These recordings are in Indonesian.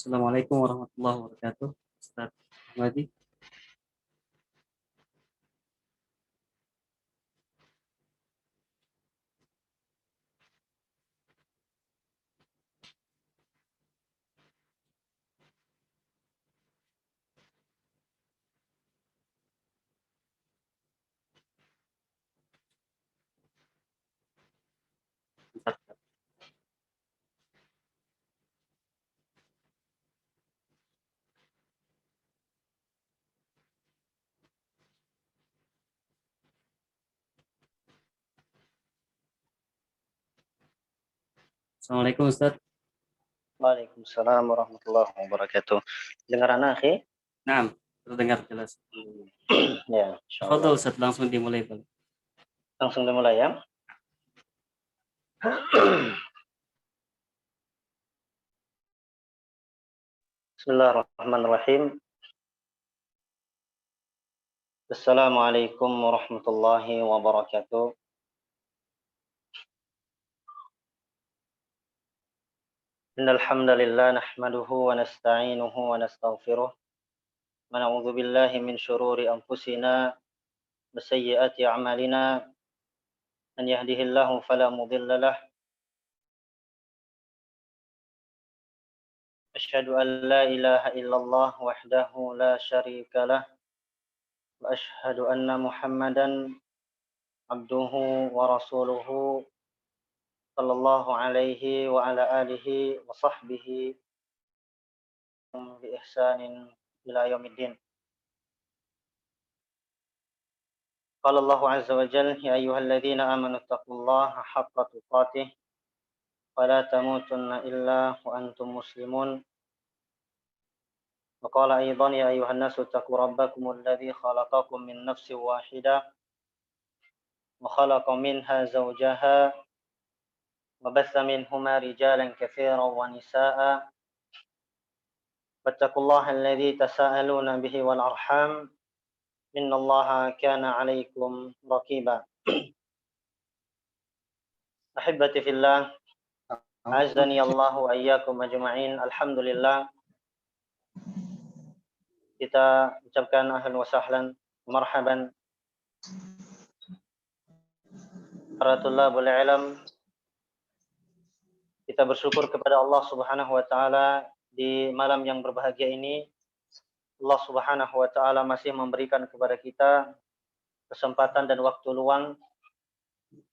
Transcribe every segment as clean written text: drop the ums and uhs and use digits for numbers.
Assalamualaikum warahmatullahi wabarakatuh. Ustaz Ahmadi. Assalamualaikum Ustaz. Waalaikumsalam warahmatullahi wabarakatuh. Dengar anak, akhi? Nah, terdengar jelas. Ya, Fadol insyaallah. Ustaz, langsung dimulai boleh. Langsung dimulai ya. Bismillahirrahmanirrahim. Assalamualaikum warahmatullahi wabarakatuh. Innal hamdalillah nahmaduhu wa nasta'inuhu wa nastaghfiruh. Wa na'udzu billahi min shururi anfusina wa sayyiati a'malina. Man yahdihillahu fala mudilla lahu. Asyhadu an la ilaha illallah wahdahu la syarika lah. Wa asyhadu anna Muhammadan abduhu wa rasuluhu sallallahu alaihi wa ala alihi wa sahbihi bi ihsanin ila yaumiddin. Qala Allah azza wa jalla ya ayyuhalladzina amanu taqullaha haqqa tuqatih wa la tamutunna illa wa antum muslimun. Wa qala aidan ya ayyuhan nasu taqu rabbakumul ladzi khalaqakum min nafsin wahidah wa khalaqa minha zawjaha wa batha minhuma rijalan katsiran wa nisaa'a. Wattaqullaha alladzi tasaaluna bihi wal arham innallaha kana 'alaikum raqiba. Ahibbati fillah, azani Allah wa iyyakum ajma'in. Alhamdulillah, kita ucapkan ahlan wa sahlan, marhaban para tullabul ilm. Kita bersyukur kepada Allah Subhanahu wa taala di malam yang berbahagia ini. Allah Subhanahu wa taala masih memberikan kepada kita kesempatan dan waktu luang.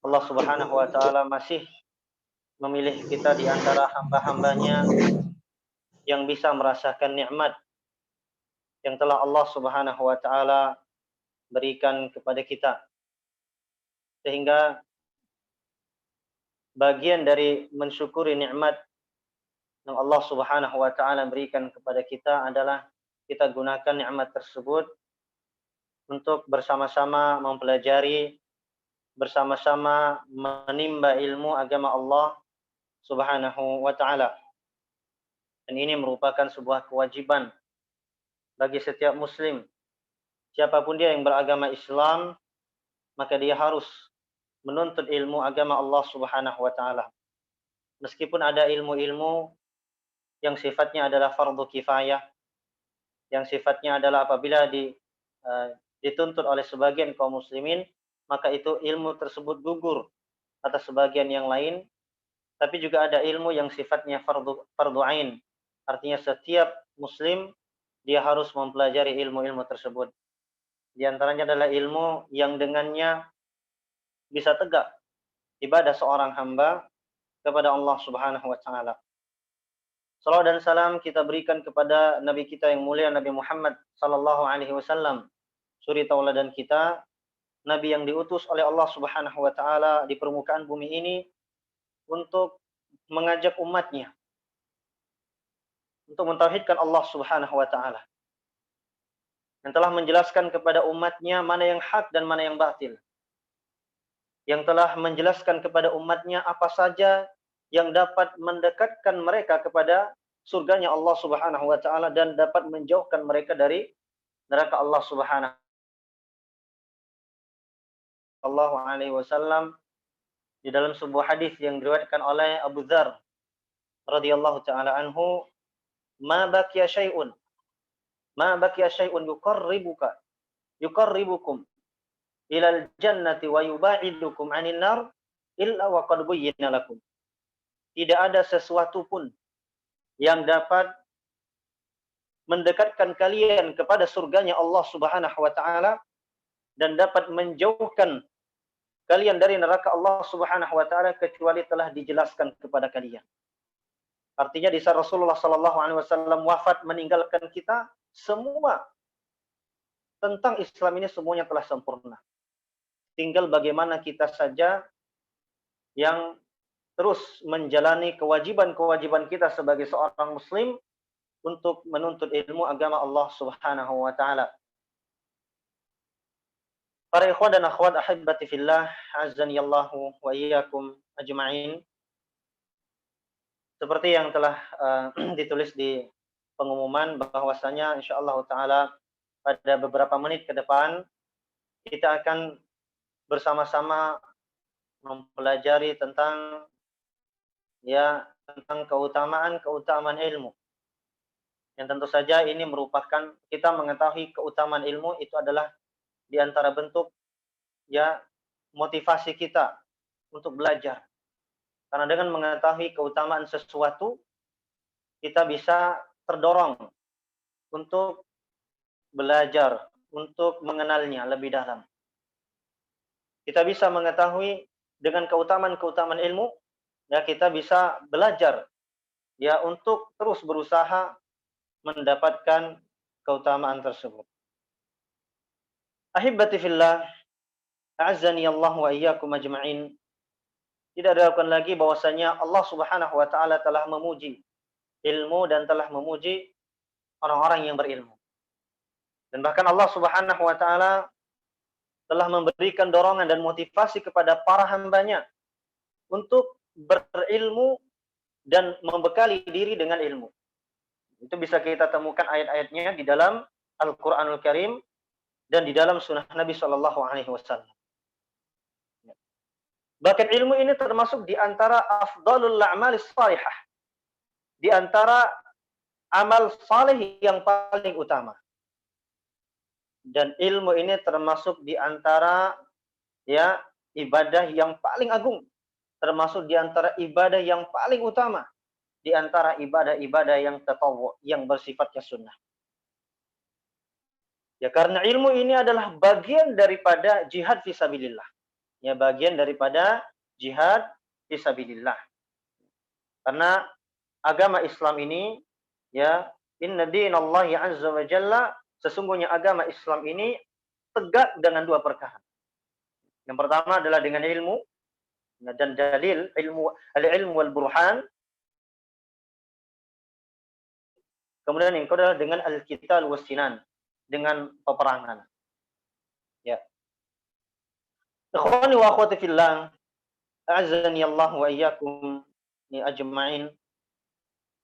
Allah Subhanahu wa taala masih memilih kita di antara hamba-hambanya yang bisa merasakan nikmat yang telah Allah Subhanahu wa taala berikan kepada kita. Sehingga bagian dari mensyukuri nikmat yang Allah Subhanahu wa taala berikan kepada kita adalah kita gunakan nikmat tersebut untuk bersama-sama mempelajari, bersama-sama menimba ilmu agama Allah Subhanahu wa taala. Dan ini merupakan sebuah kewajiban bagi setiap muslim. Siapapun dia yang beragama Islam, maka dia harus menuntut ilmu agama Allah Subhanahu wa taala. Meskipun ada ilmu-ilmu yang sifatnya adalah fardu kifayah, yang sifatnya adalah apabila dituntut oleh sebagian kaum muslimin, maka itu ilmu tersebut gugur atas sebagian yang lain. Tapi juga ada ilmu yang sifatnya fardu ain. Artinya setiap muslim dia harus mempelajari ilmu-ilmu tersebut. Di antaranya adalah ilmu yang dengannya bisa tegak ibadah seorang hamba kepada Allah Subhanahu wa taala. Salawat dan salam kita berikan kepada Nabi kita yang mulia, Nabi Muhammad sallallahu alaihi wasallam, suri tauladan kita, Nabi yang diutus oleh Allah Subhanahu wa taala di permukaan bumi ini untuk mengajak umatnya untuk mentauhidkan Allah Subhanahu wa taala. Yang telah menjelaskan kepada umatnya mana yang hak dan mana yang batil. Yang telah menjelaskan kepada umatnya apa saja yang dapat mendekatkan mereka kepada surganya Allah Subhanahu wa taala dan dapat menjauhkan mereka dari neraka Allah Subhanahu alaihi wasallam. Di dalam sebuah hadis yang diriwayatkan oleh Abu Dzar radhiyallahu taala anhu, ma baqiya syai'un yuqarribukum ilal jannati wa yuba'idukum 'anil nar illa wa qad buyyina lakum. Tidak ada sesuatu pun yang dapat mendekatkan kalian kepada surganya Allah Subhanahu wa taala dan dapat menjauhkan kalian dari neraka Allah Subhanahu wa taala kecuali telah dijelaskan kepada kalian. Artinya di saat Rasulullah sallallahu alaihi wasallam wafat meninggalkan kita, semua tentang Islam ini semuanya telah sempurna. Tinggal bagaimana kita saja yang terus menjalani kewajiban-kewajiban kita sebagai seorang muslim untuk menuntut ilmu agama Allah Subhanahu wa taala. Para ikhwan dan akhwat ahibati fillah, azanillahu wa iyyakum ajma'in. Seperti yang telah ditulis di pengumuman bahwasanya insyaallah taala pada beberapa menit ke depan kita akan bersama-sama mempelajari tentang keutamaan ilmu. Yang tentu saja ini merupakan kita mengetahui keutamaan ilmu itu adalah di antara bentuk motivasi kita untuk belajar. Karena dengan mengetahui keutamaan sesuatu kita bisa terdorong untuk belajar, untuk mengenalnya lebih dalam. Kita bisa mengetahui dengan keutamaan-keutamaan ilmu, kita bisa belajar untuk terus berusaha mendapatkan keutamaan tersebut. Ahibati fillah, a'azzani Allah wa iyyakum ajma'in. Tidak diragukan lagi bahwasanya Allah Subhanahu wa taala telah memuji ilmu dan telah memuji orang-orang yang berilmu. Dan bahkan Allah Subhanahu wa taala telah memberikan dorongan dan motivasi kepada para hambanya untuk berilmu dan membekali diri dengan ilmu. Itu bisa kita temukan ayat-ayatnya di dalam Al-Qur'anul Karim dan di dalam sunnah Nabi Shallallahu Alaihi Wasallam. Bahkan ilmu ini termasuk di antara afdalul a'malis salihah, di antara amal saleh yang paling utama. Dan ilmu ini termasuk di antara ibadah yang paling agung, termasuk di antara ibadah yang paling utama, di antara ibadah-ibadah yang tatawwu, yang bersifatnya sunnah. Karena ilmu ini adalah bagian daripada jihad fisabilillah. Bagian daripada jihad fisabilillah. Karena agama Islam ini inna dinallahi azza wa jalla, sesungguhnya agama Islam ini tegak dengan dua perkara. Yang pertama adalah dengan ilmu dan dalil, al-ilmu wal burhan. Kemudian yang kedua adalah dengan al-qital was sinan, dengan peperangan. Ikhwani wa akhwati fillah, a'azzani Allah wa iyyakum ajma'in.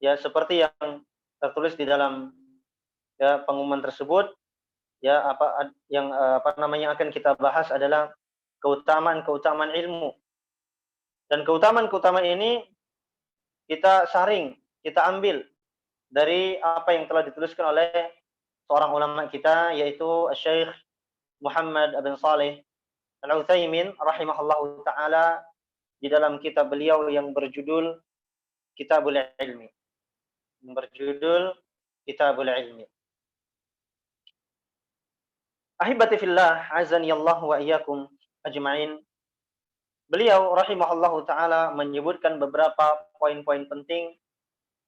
Seperti yang tertulis di dalam pengumuman tersebut, yang akan kita bahas adalah keutamaan ilmu. Dan keutamaan ini kita saring, kita ambil dari apa yang telah dituliskan oleh seorang ulama kita, yaitu Syekh Muhammad bin Shalih Al-Utsaimin rahimahullahu taala, di dalam kitab beliau yang berjudul Kitabul Ilmi. Ahibati fillah, azani Allah wa iyyakum ajma'in. Beliau rahimahullahu taala menyebutkan beberapa poin-poin penting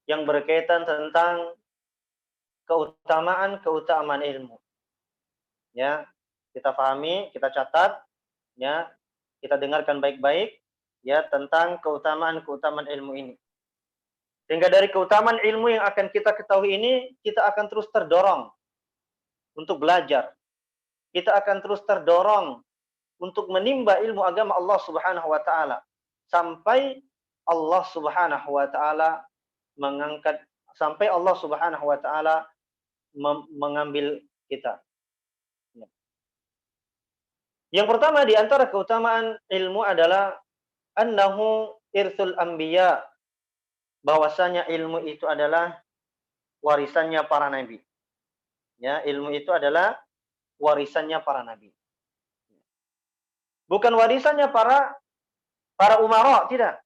yang berkaitan tentang keutamaan ilmu. Kita pahami, kita catat, kita dengarkan baik-baik tentang keutamaan ilmu ini. Sehingga dari keutamaan ilmu yang akan kita ketahui ini, kita akan terus terdorong untuk belajar. Kita akan terus terdorong untuk menimba ilmu agama Allah Subhanahu wa taala sampai Allah Subhanahu wa taala mengambil kita. Yang pertama di antara keutamaan ilmu adalah annahu irsul anbiya, bahwasanya ilmu itu adalah warisannya para nabi. Ya, ilmu itu adalah warisannya para nabi. Bukan warisannya para umara, tidak.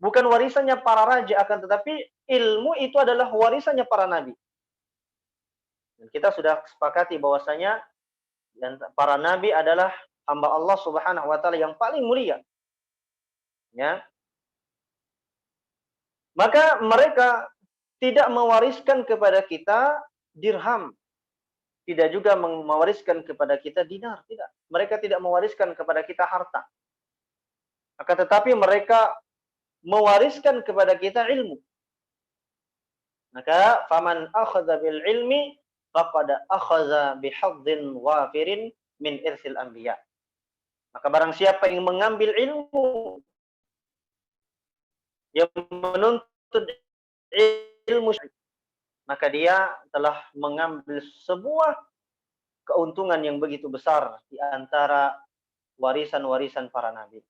Bukan warisannya para raja, akan tetapi ilmu itu adalah warisannya para nabi. Dan kita sudah sepakati bahwasanya dan para nabi adalah hamba Allah Subhanahu wa taala yang paling mulia. Ya. Maka mereka tidak mewariskan kepada kita dirham, tidak juga mewariskan kepada kita dinar, tidak. Mereka tidak mewariskan kepada kita harta. Akan tetapi mereka mewariskan kepada kita ilmu. Maka faman akhadha bil ilmi faqad akhadha bihadzin wafirin min irsil anbiya. Maka barang siapa yang mengambil ilmu, yang menuntut ilmu, maka dia telah mengambil sebuah keuntungan yang begitu besar di antara warisan-warisan para nabi.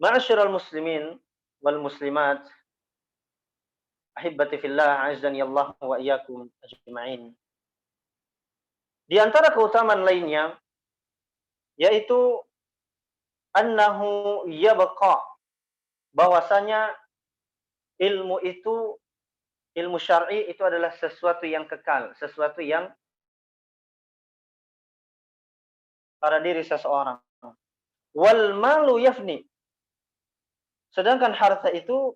Ma'asyiral muslimin wal muslimat, ahibbati fillah, azdani Allah wa iyyakum ajma'in. Di antara keutamaan lainnya yaitu annahu yabqa, bahwasanya ilmu itu, ilmu syar'i itu adalah sesuatu yang kekal, sesuatu yang pada diri seseorang. Wal malu yafni, sedangkan harta itu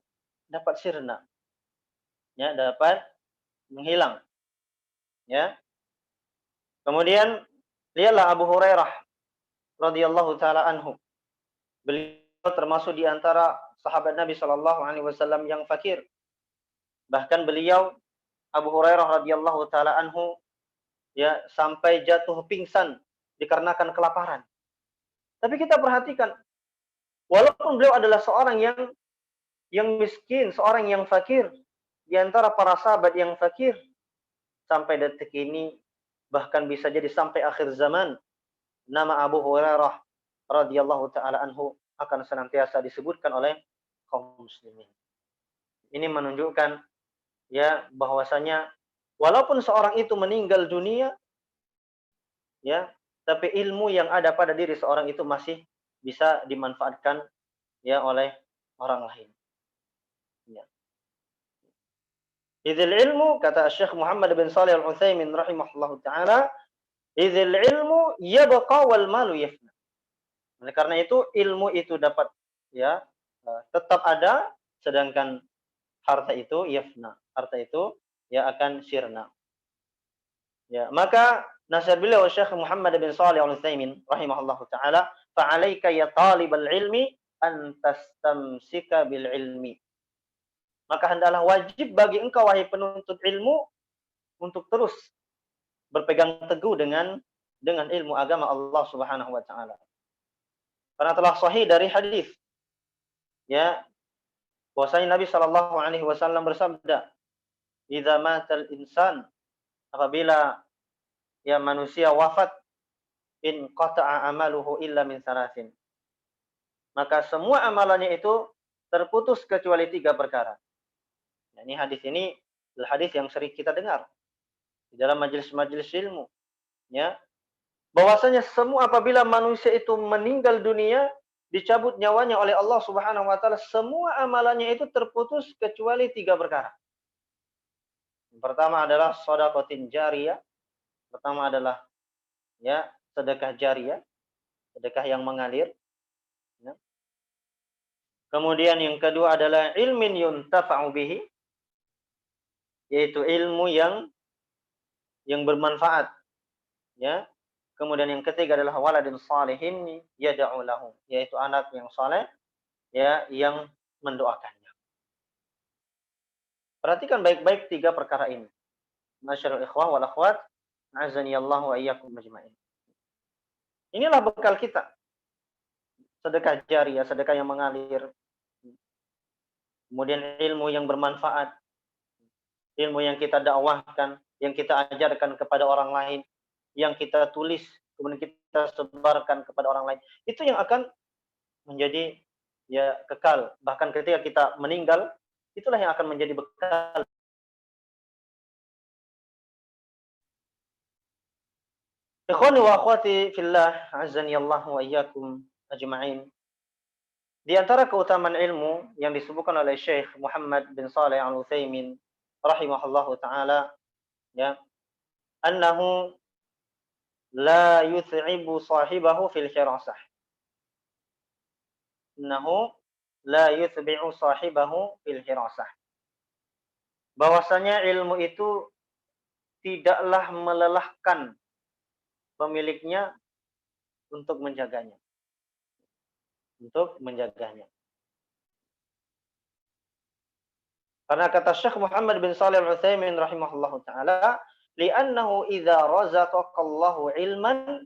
dapat sirna, ya, dapat menghilang, ya. Kemudian lihatlah Abu Hurairah radhiyallahu taala anhu. Beliau termasuk di antara sahabat Nabi sallallahu alaihi wasallam yang fakir. Bahkan beliau Abu Hurairah radhiyallahu taala anhu, ya, sampai jatuh pingsan dikarenakan kelaparan. Tapi kita perhatikan, walaupun beliau adalah seorang yang miskin, seorang yang fakir, di antara para sahabat yang fakir, sampai detik ini, bahkan bisa jadi sampai akhir zaman, nama Abu Hurairah radhiyallahu taala anhu akan senantiasa disebutkan oleh kaum muslimin. Ini menunjukkan, ya, bahwasanya walaupun seorang itu meninggal dunia, ya, tapi ilmu yang ada pada diri seorang itu masih bisa dimanfaatkan, ya, oleh orang lain. Ya. Idzil ilmu, kata Syekh Muhammad bin Shalih Al-Utsaimin rahimahullahu taala, idzil ilmu yabqa wal malu yafna. Oleh karena itu ilmu itu dapat, ya, tetap ada, sedangkan harta itu yafna. Harta itu, ya, akan sirna. Ya, maka nasihat beliau Syekh Muhammad bin Shalih Al-Utsaimin rahimahullahu taala, fa'alaika ya talibal ilmi an tastamsika bil ilmi. Maka hendaklah wajib bagi engkau wahai penuntut ilmu untuk terus berpegang teguh dengan ilmu agama Allah Subhanahu wa taala. Karena telah sahih dari hadis, ya, bahwasanya Nabi sallallahu alaihi wasallam bersabda, "Idza matal insan," apabila, ya, manusia wafat, "in qata'a amaluhu illa min salasin." Maka semua amalannya itu terputus kecuali 3 perkara. Nah, ini hadis ini adalah hadis yang sering kita dengar di dalam majelis-majelis ilmu, ya. Bahwasanya semua apabila manusia itu meninggal dunia, dicabut nyawanya oleh Allah Subhanahu wa taala, semua amalannya itu terputus kecuali 3 perkara. Yang pertama adalah shadaqatin jariyah. Pertama adalah, ya, sedekah jariyah, sedekah yang mengalir, ya. Kemudian yang kedua adalah ilmin yuntafa'u bihi, yaitu ilmu yang bermanfaat, ya. Kemudian yang ketiga adalah waladin salihin yad'u lahu, yaitu anak yang saleh, ya, yang mendoakannya. Perhatikan baik-baik 3 perkara ini. Masyarul ikhwah wal akhwat, azani Allah wa iyyakum ajmain. Inilah bekal kita. Sedekah jariyah, sedekah yang mengalir. Kemudian ilmu yang bermanfaat. Ilmu yang kita dakwahkan, yang kita ajarkan kepada orang lain, yang kita tulis, kemudian kita sebarkan kepada orang lain. Itu yang akan menjadi, ya, kekal. Bahkan ketika kita meninggal, itulah yang akan menjadi bekal. Ikhwani wa akhwati fillah, azani Allah wa iyyakum ajma'in. Di antara keutamaan ilmu yang disebutkan oleh Syekh Muhammad bin Shalih Al-Utsaimin rahimahullahu taala, ya, annahu la yut'ibu sahibahu fil hirasah. Innahu la yutbi'u sahibahu fil hirasah. Bahwasanya ilmu itu tidaklah melelahkan pemiliknya untuk menjaganya. Untuk menjaganya. Karena kata Syekh Muhammad bin Shalih Al-Utsaimin rahimahullahu taala, "Li'annahu idza razaqakallahu ilman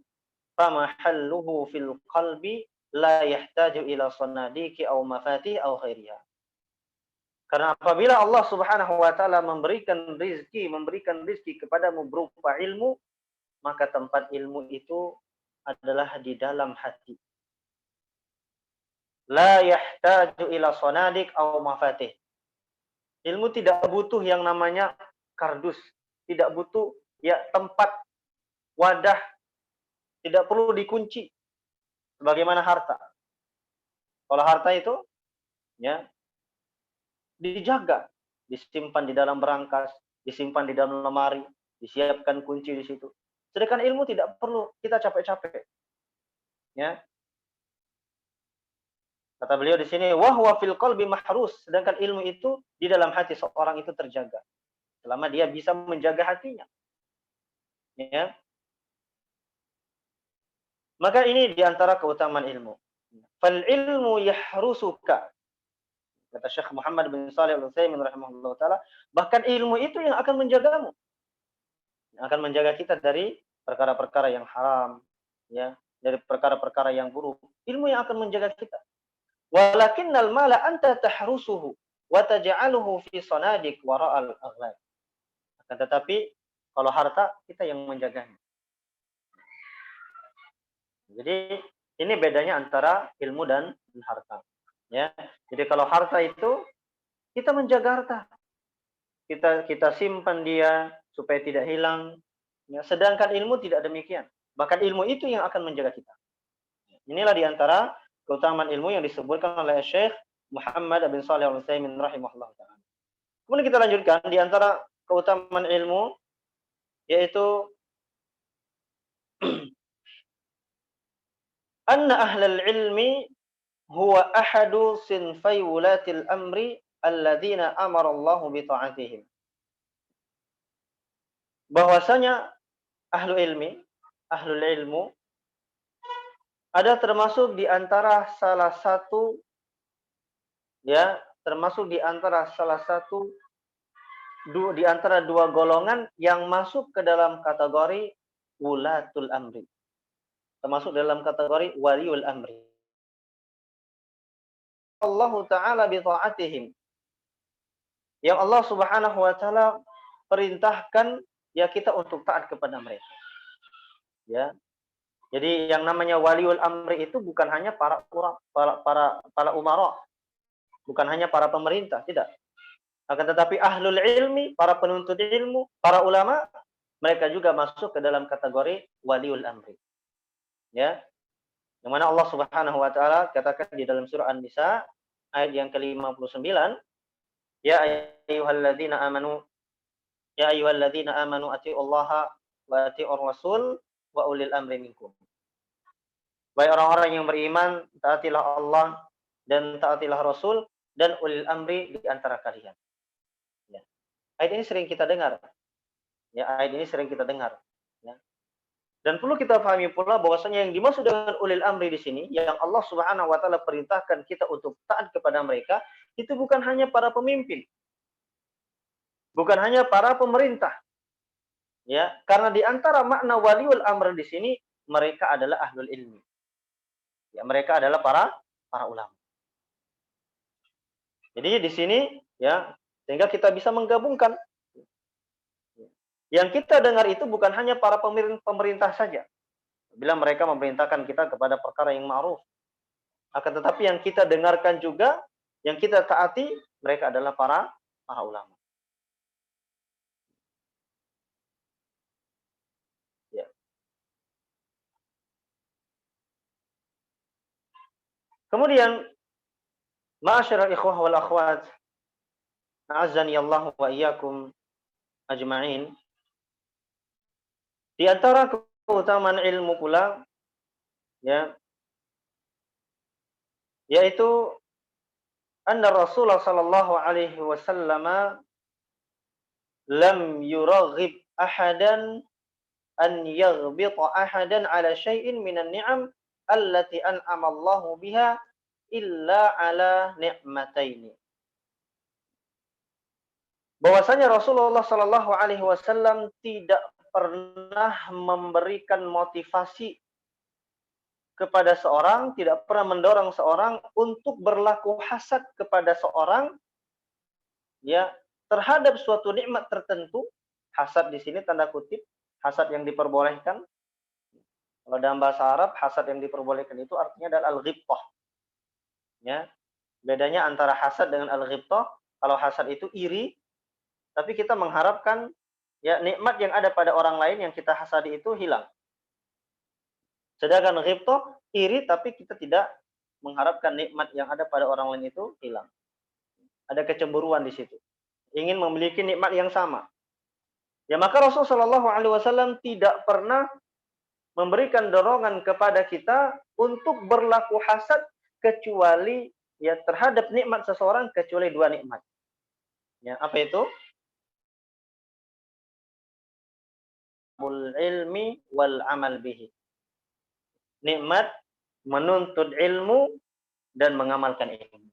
famahalluhu fil qalbi la yahtaju ila sanadiki aw mafatih aw ghairiha." Karena apabila Allah Subhanahu wa taala memberikan rizki kepadamu berupa ilmu, maka tempat ilmu itu adalah di dalam hati. La yahtaju ila sanadik aw mafatih. Ilmu tidak butuh yang namanya kardus, tidak butuh ya tempat, wadah, tidak perlu dikunci sebagaimana harta. Kalau harta itu ya dijaga, disimpan di dalam berangkas, disimpan di dalam lemari, disiapkan kunci di situ. Sedangkan ilmu tidak perlu kita capek-capek. Ya. Kata beliau di sini, wa huwa fil qalbi mahrus, sedangkan ilmu itu di dalam hati seorang itu terjaga. Selama dia bisa menjaga hatinya. Ya. Maka ini di antara keutamaan ilmu. Fal ilmu yahrusuka. Kata Syekh Muhammad bin Shalih Al-Utsaimin rahimahullah taala, bahkan ilmu itu yang akan menjagamu. Yang akan menjaga kita dari perkara-perkara yang haram, ya, dari perkara-perkara yang buruk. Ilmu yang akan menjaga kita. Walakinnal mala anta tahrusuhu wa taj'aluhu fi sanadik wara'al aghlal. Akan tetapi kalau harta kita yang menjaganya. Jadi ini bedanya antara ilmu dan harta. Ya. Jadi kalau harta itu kita menjaga harta. Kita simpan dia supaya tidak hilang. Ya. Sedangkan ilmu tidak demikian. Bahkan ilmu itu yang akan menjaga kita. Inilah di antara keutamaan ilmu yang disebutkan oleh Syekh Muhammad bin Shalih Al-Utsaimin rahimahullah taala. Kemudian kita lanjutkan di antara keutamaan ilmu yaitu anna ahlal ilmi huwa ahadu sinfai wulatil amri alladzina amara Allah bi ta'atihim. Bahwasanya ahlul ilmu ada termasuk di antara salah satu ya, termasuk di antara di antara dua golongan yang masuk ke dalam kategori wulatul amri. Termasuk dalam kategori waliul amri. Allah Ta'ala bi ta'atihim. Yang Allah Subhanahu wa taala perintahkan ya kita untuk taat kepada mereka. Ya. Jadi yang namanya waliul amri itu bukan hanya para umara, bukan hanya para pemerintah, tidak. Akan tetapi ahlul ilmi, para penuntut ilmu, para ulama, mereka juga masuk ke dalam kategori waliul amri. Ya. Yang mana Allah Subhanahu wa taala katakan di dalam surah An-Nisa ayat yang ke-59, ya ayyuhalladzina amanu atiiullaha wa atiiur rasul wa ulil amri minkum. Baik orang-orang yang beriman, taatilah Allah dan taatilah Rasul dan ulil amri di antara kalian. Ya. Ayat ini sering kita dengar. Ya, ayat ini sering kita dengar. Ya. Dan perlu kita pahami pula bahwasanya yang dimaksud dengan ulil amri di sini, yang Allah Subhanahu wa taala perintahkan kita untuk taat kepada mereka, itu bukan hanya para pemimpin. Bukan hanya para pemerintah. Ya, karena di antara makna waliul amr di sini mereka adalah ahlul ilmi. Ya, mereka adalah para ulama. Jadi di sini ya, sehingga kita bisa menggabungkan. Yang kita dengar itu bukan hanya para pemerintah saja. Bila mereka memerintahkan kita kepada perkara yang ma'ruf. Akan tetapi yang kita dengarkan juga yang kita taati mereka adalah para ulama. Ya. Kemudian, ma'asyiral ikhwah wal akhwat, a'azzani Allah wa iyyakum ajma'in. Di antara keutamaan ilmu pula, ya, yaitu anna Rasulullah sallallahu alaihi wasallam lam yuraghib ahadan an yaghbita ahadan ala syai'in minan ni'am allati an'ama Allahu biha illa ala ni'mataini. Bahwasanya Rasulullah sallallahu alaihi wasallam tidak pernah memberikan motivasi kepada seorang, tidak pernah mendorong seorang untuk berlaku hasad kepada seorang, ya, terhadap suatu nikmat tertentu. Hasad di sini tanda kutip, hasad yang diperbolehkan. Kalau dalam bahasa Arab, hasad yang diperbolehkan itu artinya adalah al-ghibthah. Ya. Bedanya antara hasad dengan al-ghibthah, kalau hasad itu iri, tapi kita mengharapkan ya nikmat yang ada pada orang lain yang kita hasadi itu hilang. Sedangkan ghibthah iri tapi kita tidak mengharapkan nikmat yang ada pada orang lain itu hilang. Ada kecemburuan di situ. Ingin memiliki nikmat yang sama. Ya maka Rasulullah Shallallahu alaihi wasallam tidak pernah memberikan dorongan kepada kita untuk berlaku hasad kecuali ya terhadap nikmat seseorang kecuali dua nikmat. Ya, apa itu? Ilmi wal amal bihi. Nikmat menuntut ilmu dan mengamalkan ilmu.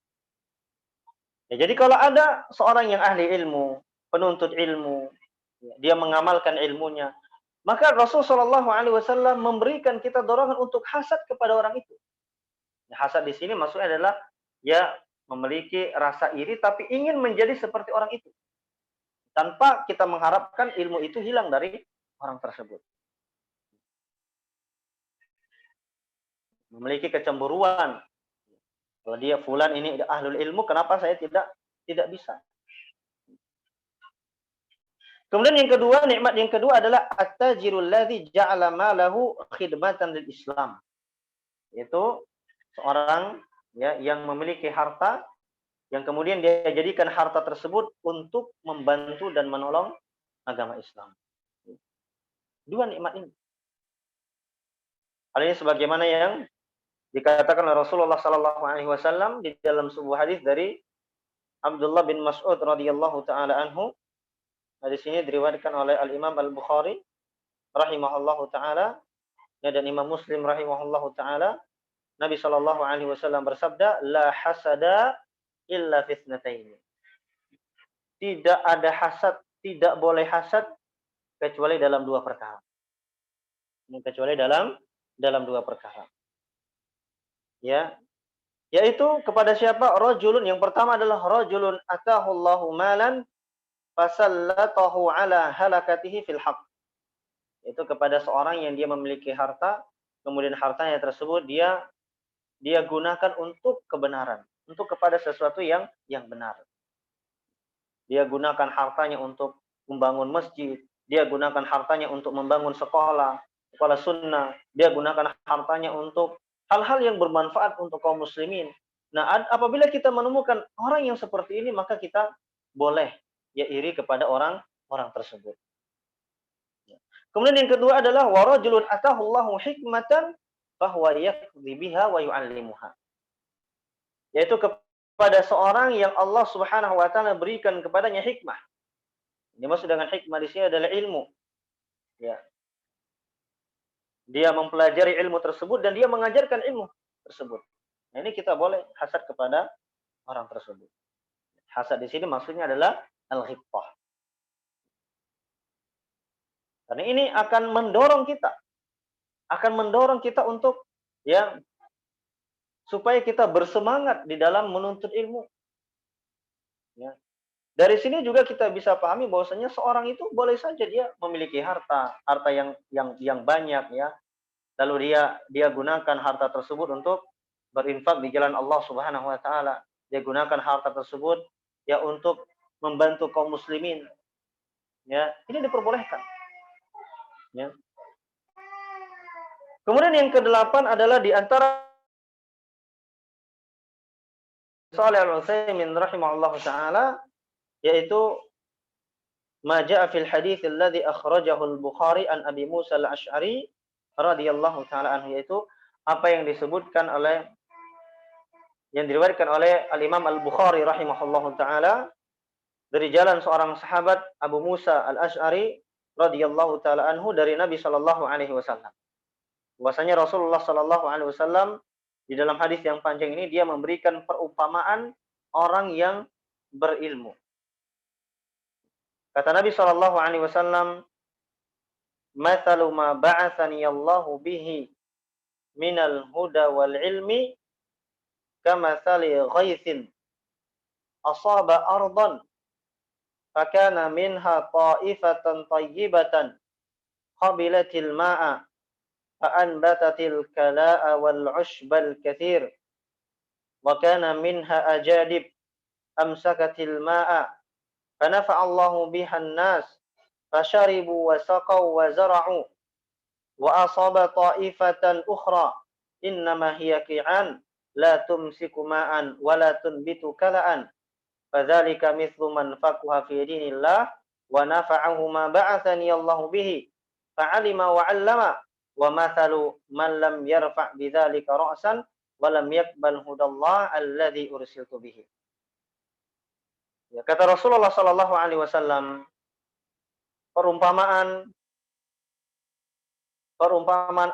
Ya, jadi kalau ada seorang yang ahli ilmu, penuntut ilmu, ya, dia mengamalkan ilmunya, maka Rasulullah SAW memberikan kita dorongan untuk hasad kepada orang itu. Ya, hasad di sini maksudnya adalah ya memiliki rasa iri tapi ingin menjadi seperti orang itu. Tanpa kita mengharapkan ilmu itu hilang dari orang tersebut. Memiliki kecemburuan. Kalau dia fulan ini ahlul ilmu, kenapa saya tidak bisa? Kemudian yang kedua, nikmat yang kedua adalah at-tajirul ladzi ja'ala malahu khidmatan lil Islam. Yaitu seorang ya yang memiliki harta yang kemudian dia jadikan harta tersebut untuk membantu dan menolong agama Islam. Dua nikmat ini. Hal ini sebagaimana yang dikatakan oleh Rasulullah sallallahu alaihi wasallam di dalam sebuah hadis dari Abdullah bin Mas'ud radhiyallahu taala anhu. Hadis ini diriwayatkan oleh Al-Imam Al-Bukhari rahimahullahu taala dan Imam Muslim rahimahullahu taala. Nabi sallallahu alaihi wasallam bersabda, "La hasada illa fitnataini." Tidak ada hasad, tidak boleh hasad kecuali dalam dua perkara. Kecuali dalam dua perkara. Ya, yaitu kepada siapa? Rajulun, yang pertama adalah rajulun atahullahu malan fasallatahu ala halakatihi fil haqq. Itu kepada seorang yang dia memiliki harta, kemudian hartanya tersebut dia gunakan untuk kebenaran, untuk kepada sesuatu yang benar. Dia gunakan hartanya untuk membangun masjid, dia gunakan hartanya untuk membangun sekolah sunnah, dia gunakan hartanya untuk hal-hal yang bermanfaat untuk kaum muslimin. Nah, apabila kita menemukan orang yang seperti ini, maka kita boleh ya iri kepada orang tersebut. Kemudian yang kedua adalah warajulun atahullahu hikmatan fahuwa yaqdi biha wa yu'allimuha. Yaitu kepada seorang yang Allah Subhanahu wa taala berikan kepadanya hikmah. Ini maksud dengan hikmah di sini adalah ilmu. Ya. Dia mempelajari ilmu tersebut dan dia mengajarkan ilmu tersebut. Nah, ini kita boleh hasad kepada orang tersebut. Hasad di sini maksudnya adalah al-ghibthah. Karena ini akan mendorong kita untuk ya supaya kita bersemangat di dalam menuntut ilmu. Ya. Dari sini juga kita bisa pahami bahwasanya seorang itu boleh saja dia memiliki harta yang banyak ya. Lalu dia gunakan harta tersebut untuk berinfak di jalan Allah Subhanahu wa taala. dia gunakan harta tersebut ya untuk membantu kaum muslimin. Ya, ini diperbolehkan. Ya. Kemudian yang kedelapan adalah di antara Shalih Al-Utsaimin rahimahullahu taala, yaitu ma jaa fil hadits alladhi akhrajahu al-Bukhari an Abi Musa al-Asy'ari radhiyallahu taala anhu, yaitu apa yang disebutkan oleh yang diriwayatkan oleh Al-Imam Al-Bukhari rahimahullahu taala dari jalan seorang sahabat Abu Musa Al-Asy'ari radhiyallahu taala anhu dari Nabi sallallahu alaihi wasallam. Bahwasanya Rasulullah sallallahu alaihi wasallam di dalam hadis yang panjang ini dia memberikan perumpamaan orang yang berilmu. Kata Nabi sallallahu alaihi wasallam, "Mathalu ma ba'atsani Allahu bihi minal huda wal ilmi kamathali ghaithin asaba ardan fakana minha ta'ifatan tayyibatan qabilatil ma'a fa'anbatatil kala'a wal 'ushbal katsir wa kana minha ajadib amsakatil ma'a fanafa'a Allahu bihan nas fasharibu wa saqaw wa zara'u wa asaba ta'ifatan ukhra innama hiya qi'an la tumsiku ma'an wa la tunbitu kala'an fadzalika mithlu man faqaha fi dinillah wa nafa'ahu ma ba'athani Allahu bihi fa'alima wa 'allama wa mathalu man lam yarfa' bidzalika ra'san wa lam yaqbal hudallah alladzi ursiltu bihi." Ya, kata Rasulullah sallallahu alaihi wasallam, perumpamaan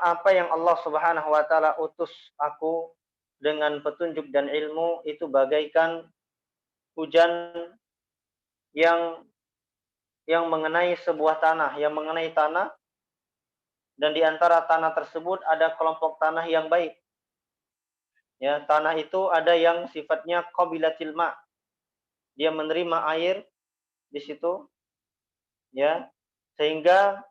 apa yang Allah Subhanahu wa taala utus aku dengan petunjuk dan ilmu itu bagaikan hujan yang mengenai sebuah tanah, yang mengenai tanah, dan di antara tanah tersebut ada kelompok tanah yang baik. Ya, tanah itu ada yang sifatnya qabilatil ma'. Dia menerima air di situ, ya, sehingga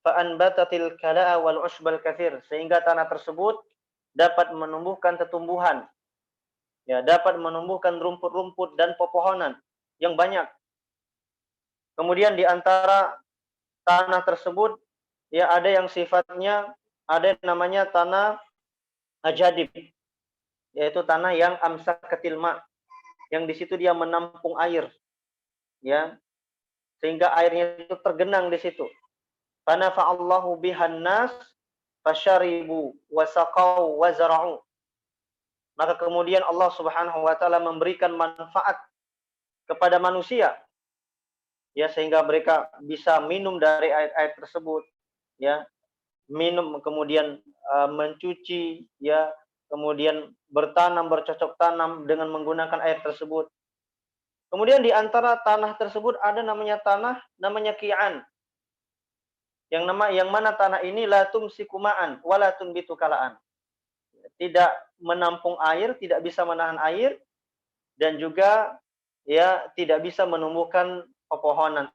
fa'anbatatil kala'a wal 'ushbal katsir, sehingga tanah tersebut dapat menumbuhkan tumbuhan, ya, dapat menumbuhkan rumput-rumput dan pepohonan yang banyak. Kemudian di antara tanah tersebut ya ada yang sifatnya ada yang namanya tanah ajadib, yaitu tanah yang amsakatil ma', yang di situ dia menampung air, ya, sehingga airnya itu tergenang di situ. Fanafa'allahu bihan nas fasharibu wa saqaw wa zara'u. Maka kemudian Allah Subhanahu wa taala memberikan manfaat kepada manusia, ya, sehingga mereka bisa minum dari air-air tersebut, ya, minum, kemudian mencuci, ya, kemudian bertanam, bercocok tanam dengan menggunakan air tersebut. Kemudian di antara tanah tersebut ada namanya qi'an. Yang mana tanah ini la tumsiku ma'an wa la tunbitu kala'an. Tidak menampung air, tidak bisa menahan air, dan juga ya tidak bisa menumbuhkan pepohonan.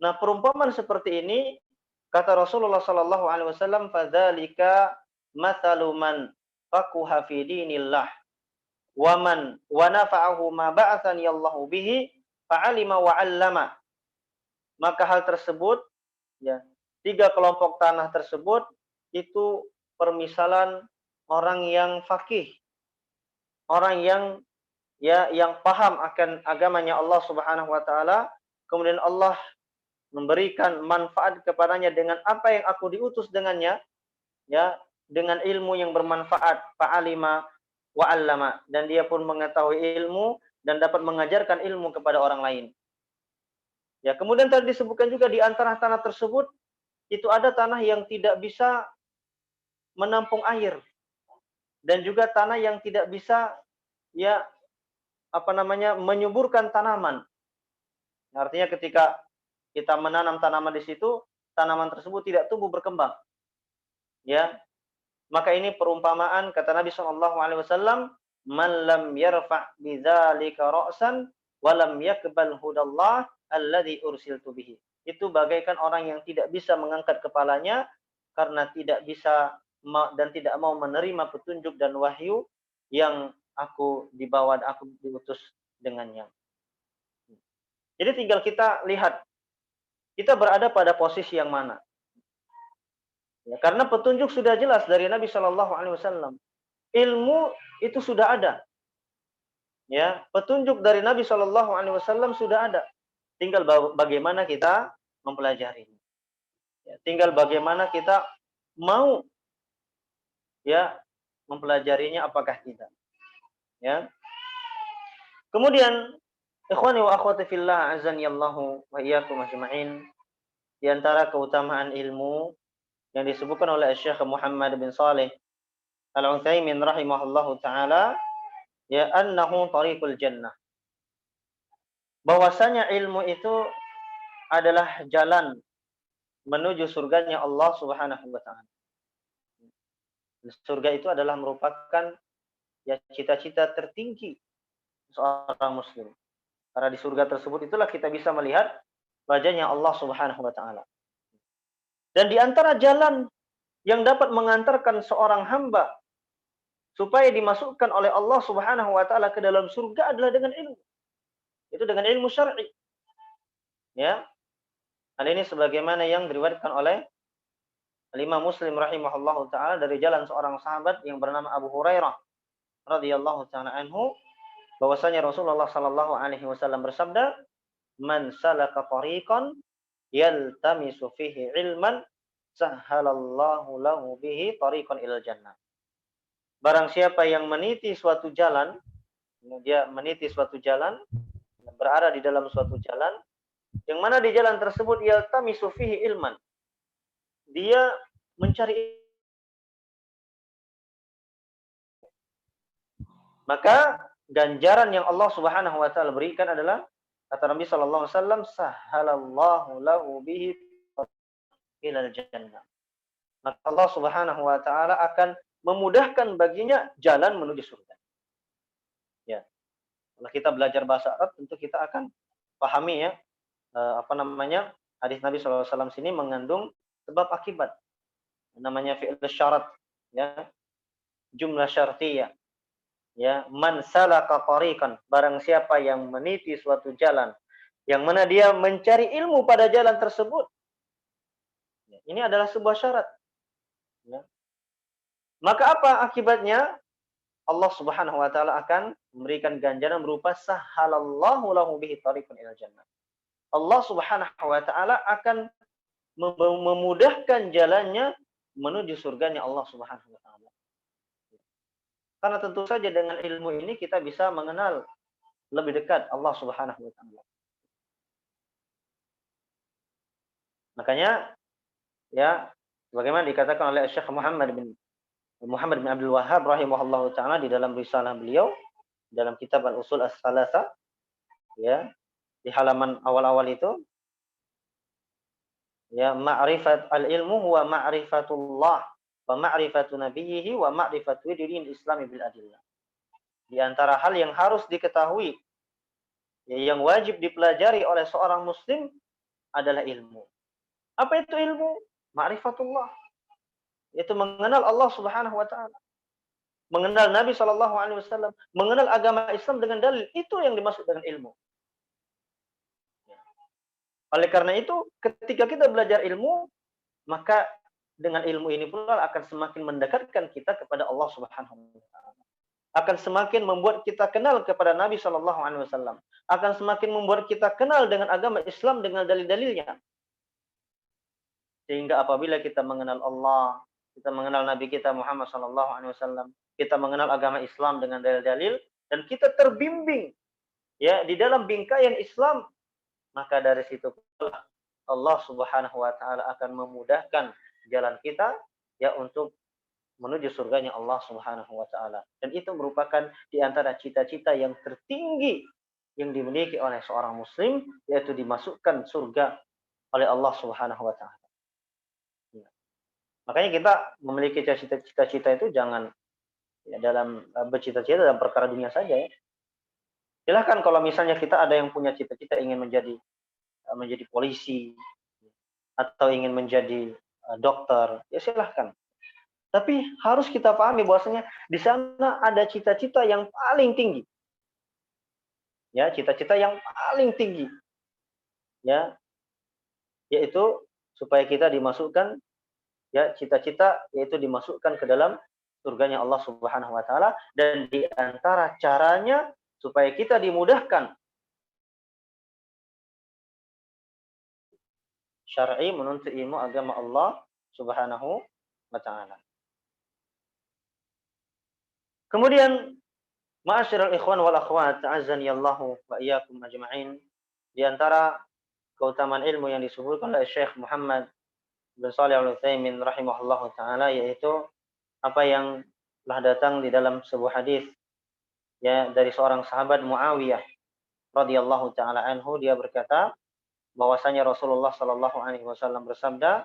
Nah, perumpamaan seperti ini kata Rasulullah sallallahu alaihi wasallam, fadzalika mathalu man faqaha fi dinillah wa man wa nafa'ahu ma ba'athani Allahu bihi fa'alima wa 'allama. Maka hal tersebut, ya, tiga kelompok tanah tersebut itu permisalan orang yang faqih, orang yang ya yang paham akan agamanya Allah Subhanahu wa taala, kemudian Allah memberikan manfaat kepadanya dengan apa yang aku diutus dengannya, ya, dengan ilmu yang bermanfaat, fa'alima wa 'allama, dan dia pun mengetahui ilmu dan dapat mengajarkan ilmu kepada orang lain. Ya, kemudian tadi disebutkan juga di antara tanah tersebut itu ada tanah yang tidak bisa menampung air dan juga tanah yang tidak bisa ya menyuburkan tanaman. Artinya ketika kita menanam tanaman di situ, tanaman tersebut tidak tumbuh berkembang. Ya. Maka ini perumpamaan kata Nabi sallallahu alaihi wasallam, "Man lam yarfa' bidzalika ra'san wa lam yaqbal hudallah alladzi ursiltu bihi." Itu bagaikan orang yang tidak bisa mengangkat kepalanya karena tidak bisa dan tidak mau menerima petunjuk dan wahyu yang aku diutus dengannya. Jadi tinggal kita lihat kita berada pada posisi yang mana. Ya, karena petunjuk sudah jelas dari Nabi Shallallahu Alaihi Wasallam. Ilmu itu sudah ada. Ya, petunjuk dari Nabi Shallallahu Alaihi Wasallam sudah ada. Tinggal bagaimana kita mempelajarinya. Ya, tinggal bagaimana kita mau ya mempelajarinya apakah tidak. Ya. Kemudian ikhwani wa akhwati fillah azanillahu wa iyyakum ajma'in, di antara keutamaan ilmu yang disebutkan oleh Syekh Muhammad bin Shalih Al-Utsaimin rahimahullahu taala, ya annahu tariqul jannah. Bahwasanya ilmu itu adalah jalan menuju surganya Allah Subhanahu wa taala. Surga itu adalah merupakan ya cita-cita tertinggi seorang muslim. Karena di surga tersebut itulah kita bisa melihat wajahnya Allah Subhanahu wa taala. Dan di antara jalan yang dapat mengantarkan seorang hamba supaya dimasukkan oleh Allah Subhanahu wa taala ke dalam surga adalah dengan ilmu. Itu dengan ilmu syar'i. Ya. Hal ini sebagaimana yang diriwayatkan oleh Imam Muslim rahimahullahu taala dari jalan seorang sahabat yang bernama Abu Hurairah radhiyallahu taala anhu, bahwasanya Rasulullah sallallahu alaihi wasallam bersabda, "Man salaka tariqan yaltamisu fihi ilman sahhalallahu lahu bihi tariqan ilal jannah." Barang siapa yang meniti suatu jalan, berada di dalam suatu jalan, yang mana di jalan tersebut yaltamisu fihi ilman, dia mencari, maka ganjaran yang Allah Subhanahu wa taala berikan adalah, kata Nabi sallallahu alaihi wasallam, sahhalallahu lahu bihi ilal jannah. Maka Allah Subhanahu wa taala akan memudahkan baginya jalan menuju surga. Ya. Kalau kita belajar bahasa Arab tentu kita akan pahami ya hadis Nabi sallallahu alaihi wasallam sini mengandung sebab akibat. Namanya fi'il syarat, ya. Jumlah syartiyah. Ya, man salaka tariqan, barang siapa yang meniti suatu jalan yang mana dia mencari ilmu pada jalan tersebut. Ya, ini adalah sebuah syarat. Ya. Maka apa akibatnya? Allah Subhanahu wa taala akan memberikan ganjaran berupa sahhalallahu lahu bihi tariqan ilal jannah. Allah Subhanahu wa taala akan memudahkan jalannya menuju surganya Allah Subhanahu wa taala. Karena tentu saja dengan ilmu ini kita bisa mengenal lebih dekat Allah Subhanahu wa taala. Makanya ya bagaimana dikatakan oleh Syekh Muhammad bin Abdul Wahhab rahimahullahu taala di dalam risalah beliau dalam kitab Al-Usul As-Salasa, ya, di halaman awal-awal itu, ya, ma'rifat al-ilmu huwa ma'rifatullah wa ma'rifatu nabiyhi wa ma'rifatu dinil Islam bil adillah. Di antara hal yang harus diketahui, ya, yang wajib dipelajari oleh seorang muslim adalah ilmu. Apa itu ilmu? Ma'rifatullah. Yaitu mengenal Allah Subhanahu wa taala. Mengenal Nabi sallallahu alaihi wasallam, mengenal agama Islam dengan dalil, itu yang dimaksud dengan ilmu. Oleh karena itu, ketika kita belajar ilmu, maka dengan ilmu ini pula akan semakin mendekatkan kita kepada Allah Subhanahu wa taala. Akan semakin membuat kita kenal kepada Nabi sallallahu alaihi wasallam. Akan semakin membuat kita kenal dengan agama Islam dengan dalil-dalilnya. Sehingga apabila kita mengenal Allah, kita mengenal Nabi kita Muhammad sallallahu alaihi wasallam, kita mengenal agama Islam dengan dalil-dalil, dan kita terbimbing ya di dalam bingkaian Islam, maka dari situ pula Allah Subhanahu wa taala akan memudahkan jalan kita ya untuk menuju surganya Allah Subhanahu wa taala. Dan itu merupakan di antara cita-cita yang tertinggi yang dimiliki oleh seorang muslim, yaitu dimasukkan surga oleh Allah Subhanahu wa taala. Ya. Makanya kita memiliki cita-cita itu jangan ya dalam bercita-cita dalam perkara dunia saja ya. Silahkan kalau misalnya kita ada yang punya cita-cita ingin menjadi polisi atau ingin menjadi dokter, ya silahkan. Tapi harus kita pahami bahwasanya di sana ada cita-cita yang paling tinggi. Ya, cita-cita yang paling tinggi. Ya, yaitu supaya kita dimasukkan, ya, cita-cita yaitu dimasukkan ke dalam surganya Allah Subhanahu wa taala, dan di antara caranya supaya kita dimudahkan syar'i menuntut ilmu agama Allah Subhanahu wa taala. Kemudian ma'asyiral ikhwan wal akhwat, azani Allahu wa iyyakum ajma'in, di antara keutamaan ilmu yang disebutkan oleh Syekh Muhammad bin Shalih Al-Utsaimin rahimahullahu taala, yaitu apa yang telah datang di dalam sebuah hadis, ya, dari seorang sahabat Muawiyah radhiyallahu taala anhu. Dia berkata bahwasanya Rasulullah sallallahu alaihi wasallam bersabda,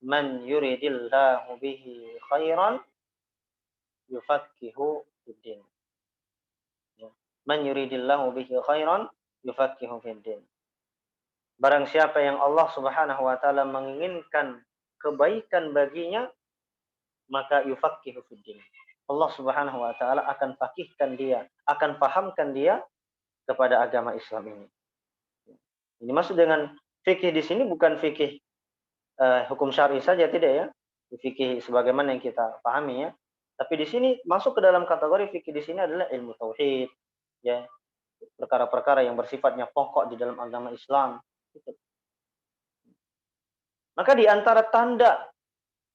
"Man yuridillahu bihi khairan yufaqihu fiddin." Ya. Man yuridillahu bihi khairan yufaqihu fiddin. Barang siapa yang Allah Subhanahu wa taala menginginkan kebaikan baginya, maka yufaqihu fiddin. Allah Subhanahu wa taala akan fakihkan dia, akan pahamkan dia kepada agama Islam ini. Ini maksud dengan fikih di sini bukan fikih hukum syar'i saja, tidak ya. Fikih sebagaimana yang kita pahami ya. Tapi di sini masuk ke dalam kategori fikih di sini adalah ilmu tauhid, ya. Perkara-perkara yang bersifatnya pokok di dalam agama Islam. Gitu. Maka di antara tanda,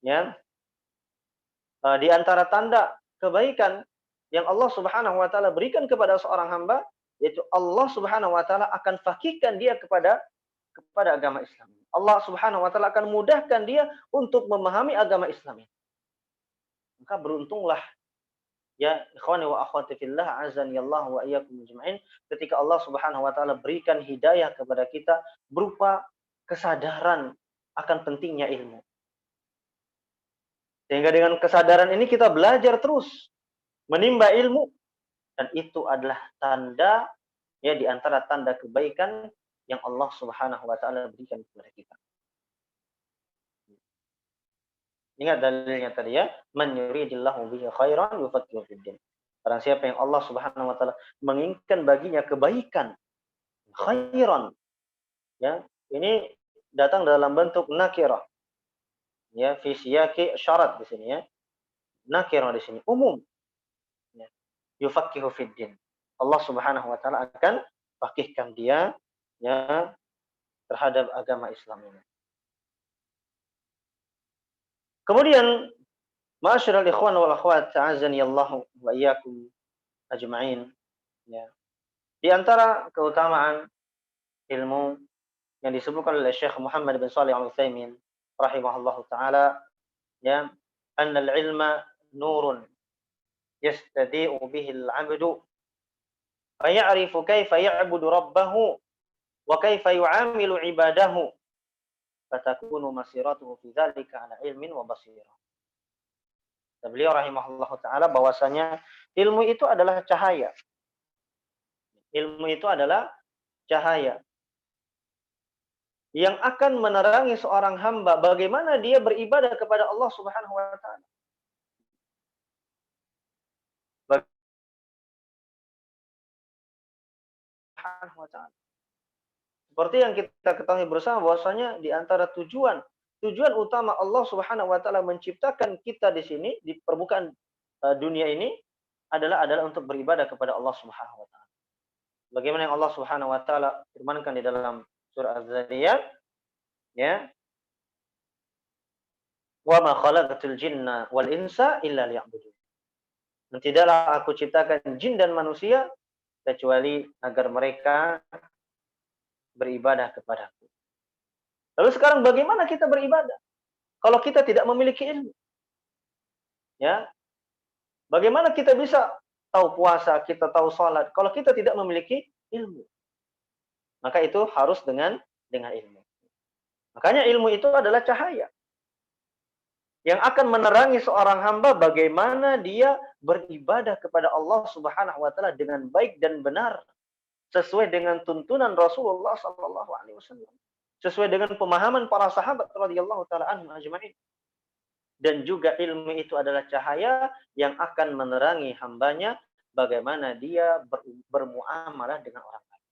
ya, di antara tanda kebaikan yang Allah Subhanahu wa taala berikan kepada seorang hamba, yaitu Allah Subhanahu wa taala akan fakihkan dia kepada agama Islam. Allah Subhanahu wa taala akan mudahkan dia untuk memahami agama Islam ini. Maka beruntunglah, ya ikhwani wa akhwati fillah, azani Allah wa iyyakum ajma'in, ketika Allah Subhanahu wa taala berikan hidayah kepada kita berupa kesadaran akan pentingnya ilmu. Sehingga dengan kesadaran ini kita belajar terus menimba ilmu, dan itu adalah tanda, ya, di antara tanda kebaikan yang Allah Subhanahu wa taala berikan kepada kita. Ingat dalilnya tadi ya, man yuridillahu bihi khairan yufaqihu fiddin. Barang siapa yang Allah Subhanahu wa taala menginginkan baginya kebaikan, khairan, ya, ini datang dalam bentuk nakirah. Ya, fi siyaqi syarat di sini ya. Nakirah di sini umum. Ya. Yufaqihu fiddin. Allah Subhanahu wa taala akan fakihkan dia, ya, terhadap agama Islam ini. Kemudian, ma'asyiral ikhwan wal akhwat, ta'azani Allah wa iyyakum ajma'in, ya. Di antara keutamaan ilmu yang disebutkan oleh Syekh Muhammad bin Shalih Al-Utsaimin rahimahullahu taala, ya, annal ilma nurun yastadi'u bihi al-'abdu fa ya'rifu kaifa ya'budu rabbahu wa kaifa yu'amilu 'ibadahu. Fatakunu masiratuhu fi dzalika ala ilmin wa basirah. Dan beliau rahimahullah taala bahwasanya ilmu itu adalah cahaya. Ilmu itu adalah cahaya yang akan menerangi seorang hamba bagaimana dia beribadah kepada Allah Subhanahu wa taala. Subhanahu wa taala. Seperti yang kita ketahui bersama bahwasanya di antara tujuan utama Allah Subhanahu wa taala menciptakan kita di sini di permukaan dunia ini adalah untuk beribadah kepada Allah Subhanahu wa taala. Bagaimana yang Allah Subhanahu wa taala firmankan di dalam surah Az-Zariyat, ya. Wa ma khalaqatul jinna wal insa illa liya'budun. Dan tidaklah aku ciptakan jin dan manusia kecuali agar mereka beribadah kepadaku. Lalu sekarang bagaimana kita beribadah kalau kita tidak memiliki ilmu? Ya. Bagaimana kita bisa tahu puasa, kita tahu salat kalau kita tidak memiliki ilmu? Maka itu harus dengan ilmu. Makanya ilmu itu adalah cahaya yang akan menerangi seorang hamba bagaimana dia beribadah kepada Allah Subhanahu wa taala dengan baik dan benar, sesuai dengan tuntunan Rasulullah sallallahu alaihi wasallam, sesuai dengan pemahaman para sahabat radhiyallahu taala anhum ajma'in. dan juga ilmu itu adalah cahaya yang akan menerangi hambanya bagaimana dia bermuamalah dengan orang lain.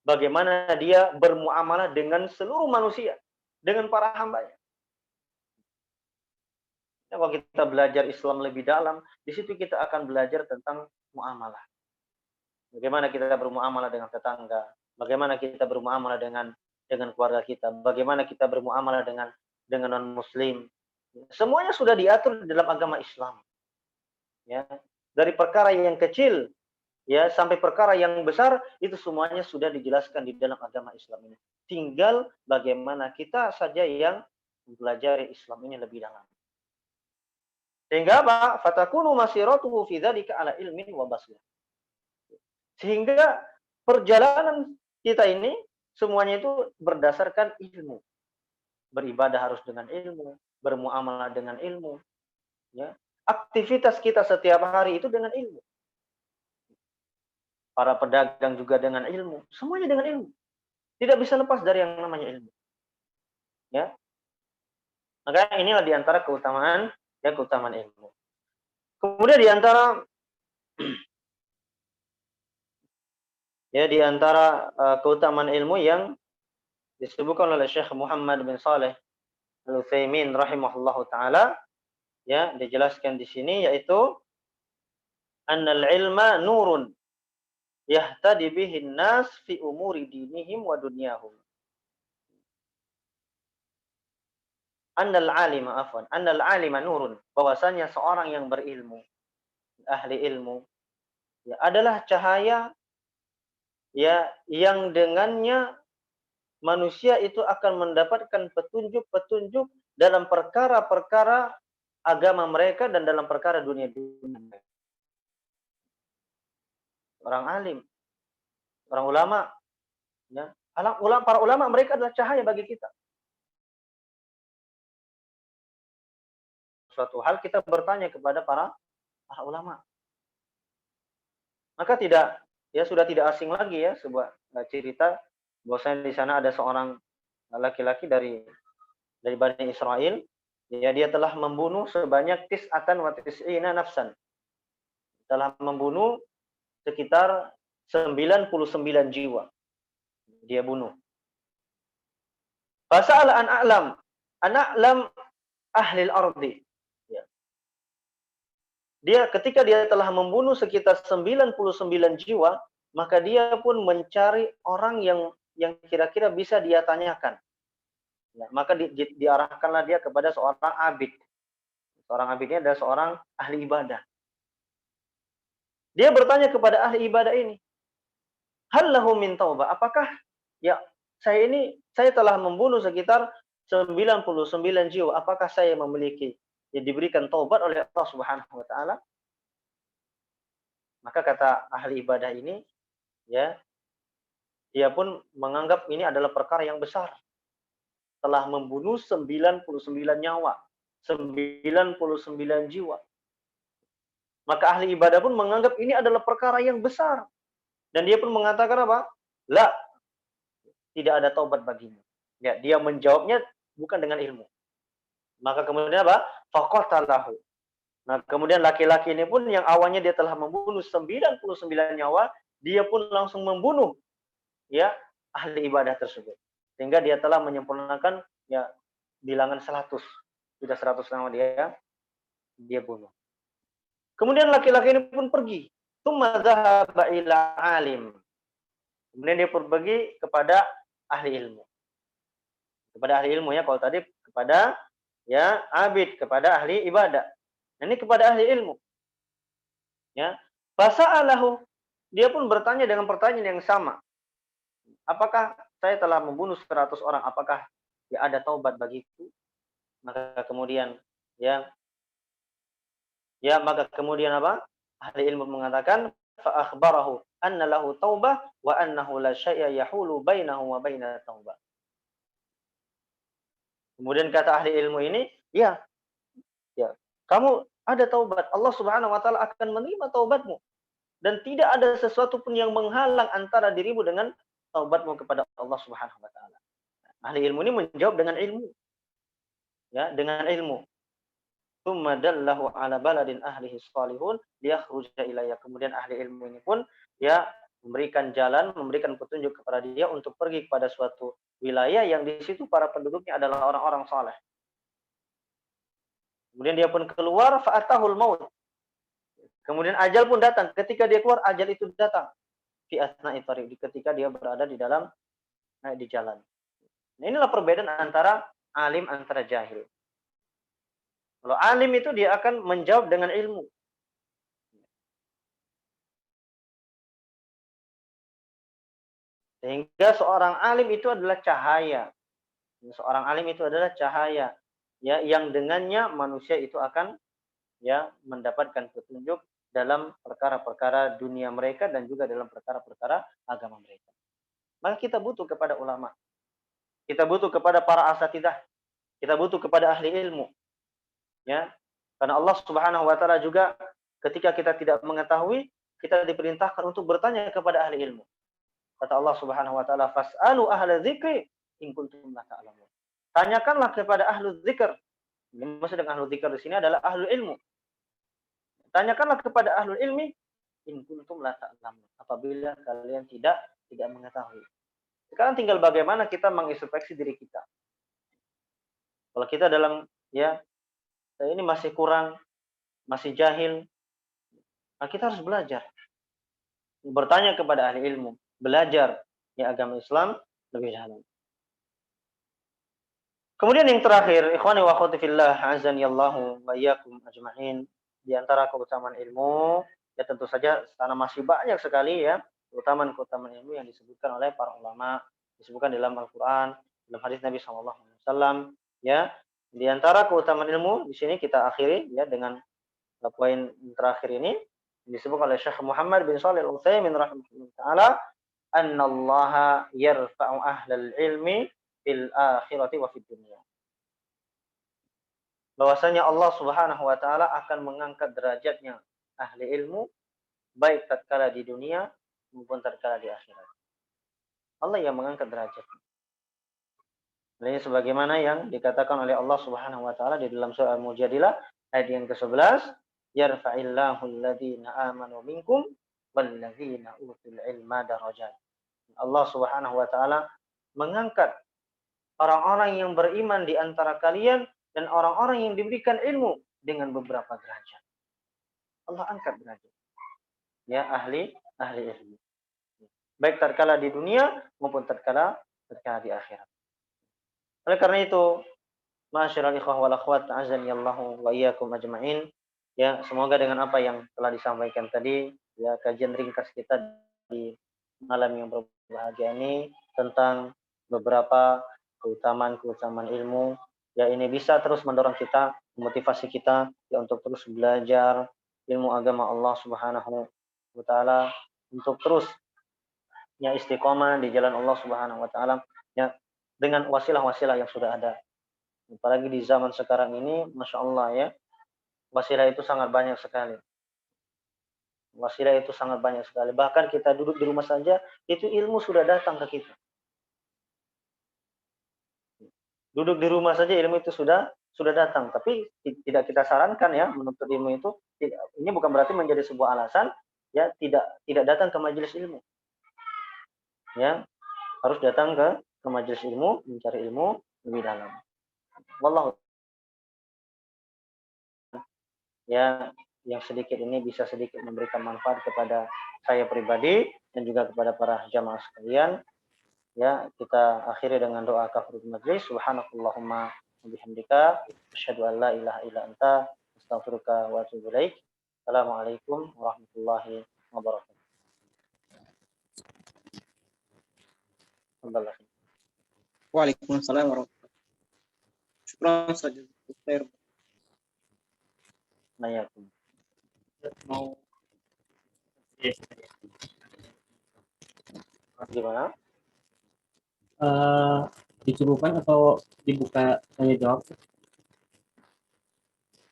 Bagaimana dia bermuamalah dengan seluruh manusia, dengan para hambanya. Ya, kalau kita belajar Islam lebih dalam, di situ kita akan belajar tentang muamalah. Bagaimana kita bermuamalah dengan tetangga, bagaimana kita bermuamalah dengan keluarga kita, bagaimana kita bermuamalah dengan non-muslim. Semuanya sudah diatur di dalam agama Islam. Ya, dari perkara yang kecil ya sampai perkara yang besar itu semuanya sudah dijelaskan di dalam agama Islam ini. Tinggal bagaimana kita saja yang mempelajari Islam ini lebih dalam. Sehingga apa? Fatakunu masiratuhu fi dzalika ala ilmin wa basirah. Sehingga perjalanan kita ini semuanya itu berdasarkan ilmu. Beribadah harus dengan ilmu, bermuamalah dengan ilmu, ya. Aktivitas kita setiap hari itu dengan ilmu. Para pedagang juga dengan ilmu, semuanya dengan ilmu. Tidak bisa lepas dari yang namanya ilmu. Ya. Maka inilah diantara keutamaan ilmu. Kemudian diantara keutamaan ilmu yang disebutkan oleh Syekh Muhammad bin Saleh Al-Utsaimin rahimahullahu taala, ya, dijelaskan di sini yaitu annal ilma nurun yahtadi bihin nas fi umuri dinihim wa dunyahum. Annal alima nurun, bahwasanya seorang yang berilmu, ahli ilmu, ya, adalah cahaya ya yang dengannya manusia itu akan mendapatkan petunjuk-petunjuk dalam perkara-perkara agama mereka dan dalam perkara dunia mereka. Orang alim, orang ulama, ya, para ulama mereka adalah cahaya bagi kita. Suatu hal kita bertanya kepada para ulama. Maka sudah tidak asing lagi ya sebuah cerita bahwasanya di sana ada seorang laki-laki dari Bani Israel, ya, dia telah membunuh sebanyak 99 nafsan. Telah membunuh sekitar 99 jiwa. Dia bunuh. Fasa'ala an a'lam ahli al-ardi. Ketika dia telah membunuh sekitar 99 jiwa, maka dia pun mencari orang yang kira-kira bisa dia tanyakan. Ya, maka diarahkanlah dia kepada seorang abid. Seorang abid ini adalah seorang ahli ibadah. Dia bertanya kepada ahli ibadah ini, hal lahu min taubah? Apakah ya saya telah membunuh sekitar 99 jiwa, apakah saya memiliki diberikan taubat oleh Allah Subhanahu wa taala? Maka kata ahli ibadah ini, ya, dia pun menganggap ini adalah perkara yang besar. Telah membunuh 99 nyawa, 99 jiwa. Maka ahli ibadah pun menganggap ini adalah perkara yang besar. Dan dia pun mengatakan apa? La, tidak ada taubat bagimu. Ya, dia menjawabnya bukan dengan ilmu. Maka kemudian apa? Faqatalahu. Nah, kemudian laki-laki ini pun yang awalnya dia telah membunuh 99 nyawa, dia pun langsung membunuh ya ahli ibadah tersebut. Sehingga dia telah menyempurnakan ya bilangan 100. Sudah 100 nyawa dia bunuh. Kemudian laki-laki ini pun pergi. Tsumma dzahaba ila alim. Kemudian dia pun pergi kepada ahli ilmu. Kepada ahli ilmu ya, kalau tadi kepada ya abid, kepada ahli ibadah. Ini kepada ahli ilmu. Ya. Fasa'alahu, dia pun bertanya dengan pertanyaan yang sama. Apakah saya telah membunuh 100 orang, apakah ya ada taubat bagiku? Maka kemudian maka kemudian apa? Ahli ilmu mengatakan fa akhbarahu anna lahu taubah wa annahu la syai'a yahulu bainahu wa baina taubah. Kemudian kata ahli ilmu ini, ya, kamu ada taubat. Allah Subhanahu wa taala akan menerima taubatmu. Dan tidak ada sesuatu pun yang menghalang antara dirimu dengan taubatmu kepada Allah Subhanahu wa taala. Ahli ilmu ini menjawab dengan ilmu. Ya, dengan ilmu. tsumma dallahu ala baladin ahlihi shalihun liyakhruja ilayya. Kemudian ahli ilmu ini pun ya memberikan jalan, memberikan petunjuk kepada dia untuk pergi kepada suatu wilayah yang di situ para penduduknya adalah orang-orang saleh. Kemudian dia pun keluar fa'atahul maut. Kemudian ajal pun datang. Ketika dia keluar, ajal itu datang. Fi asna'i thariq, ketika dia berada di dalam di jalan. Nah, inilah perbedaan antara alim antara jahil. Kalau alim itu dia akan menjawab dengan ilmu. Sehingga seorang alim itu adalah cahaya. Seorang alim itu adalah cahaya ya yang dengannya manusia itu akan ya mendapatkan petunjuk dalam perkara-perkara dunia mereka dan juga dalam perkara-perkara agama mereka. Maka kita butuh kepada ulama. Kita butuh kepada para asatidzah. Kita butuh kepada ahli ilmu. Ya. Karena Allah Subhanahu wa taala juga ketika kita tidak mengetahui, kita diperintahkan untuk bertanya kepada ahli ilmu. Kata Allah Subhanahu wa taala, "Fas'alu ahla dzikri in kuntum la ta'lamun." Tanyakanlah kepada ahlu dzikr. Ini maksud dengan ahlu dzikr di sini adalah ahlu ilmu. Tanyakanlah kepada ahlu ilmi in kuntum la ta'lamun. Apabila kalian tidak mengetahui. Sekarang tinggal bagaimana kita mengintrospeksi diri kita. Kalau kita dalam ya ini masih kurang, masih jahil, nah kita harus belajar. Bertanya kepada ahli ilmu, belajar ya agama Islam lebih dalam. Kemudian yang terakhir, ikhwani wa akhwati fillah, azani Allahu wa iyyakum ajma'in, di antara keutamaan ilmu, ya tentu saja karena masih banyak sekali ya keutamaan-keutamaan ilmu yang disebutkan oleh para ulama, disebutkan dalam Al-Qur'an, dalam hadis Nabi sallallahu alaihi wasallam, ya. Di antara keutamaan ilmu di sini kita akhiri ya dengan poin terakhir ini disebut oleh Syekh Muhammad bin Shalih Al-Utsaimin rahimahullah taala, annallaha yarfa'u ahlal ilmi fil akhirati wa fid dunya. Bahwasanya Allah Subhanahu wa taala akan mengangkat derajatnya ahli ilmu baik tatkala di dunia maupun tatkala di akhirat. Allah yang mengangkat derajatnya. Ini sebagaimana yang dikatakan oleh Allah Subhanahu wa taala di dalam surah Al-Mujadilah ayat yang ke-11, yarfa'illahu alladziina aamanu minkum walladziina utul ilma darajat. Allah Subhanahu wa taala mengangkat orang-orang yang beriman di antara kalian dan orang-orang yang diberikan ilmu dengan beberapa derajat. Allah angkat derajat. Ya ahli ilmu. Baik tatkala di dunia maupun tatkala di akhirat. Oleh karena itu, ma'asyiral ikhwah wal akhwat, azani Allahu wa iyyakum ajma'in. Ya, semoga dengan apa yang telah disampaikan tadi, ya kajian ringkas kita di malam yang berbahagia ini tentang beberapa keutamaan ilmu, ya ini bisa terus mendorong kita, memotivasi kita ya untuk terus belajar ilmu agama Allah Subhanahu wa taala, untuk terus ya istiqomah di jalan Allah Subhanahu wa taala ya dengan wasilah-wasilah yang sudah ada. Apalagi di zaman sekarang ini, Masya Allah ya, wasilah itu sangat banyak sekali. Wasilah itu sangat banyak sekali. Bahkan kita duduk di rumah saja, itu ilmu sudah datang ke kita. Duduk di rumah saja ilmu itu sudah datang. Tapi tidak kita sarankan ya menuntut ilmu itu. Ini bukan berarti menjadi sebuah alasan ya tidak datang ke majelis ilmu. Ya, harus datang ke majelis ilmu, mencari ilmu lebih dalam. Wallahu ya, yang sedikit ini bisa sedikit memberikan manfaat kepada saya pribadi dan juga kepada para jamaah sekalian. Ya, kita akhiri dengan doa kafaratul majlis. Subhanakallahumma wa bihamdika asyhadu an la ilaha illa anta astaghfiruka wa atubu ilaik. Assalamualaikum warahmatullahi wabarakatuh. Waalaikumsalam warahmatullahi wabarakatuh. Syukran saja. Nayakum. Mau Gimana? dicukupkan atau dibuka tanya jawab?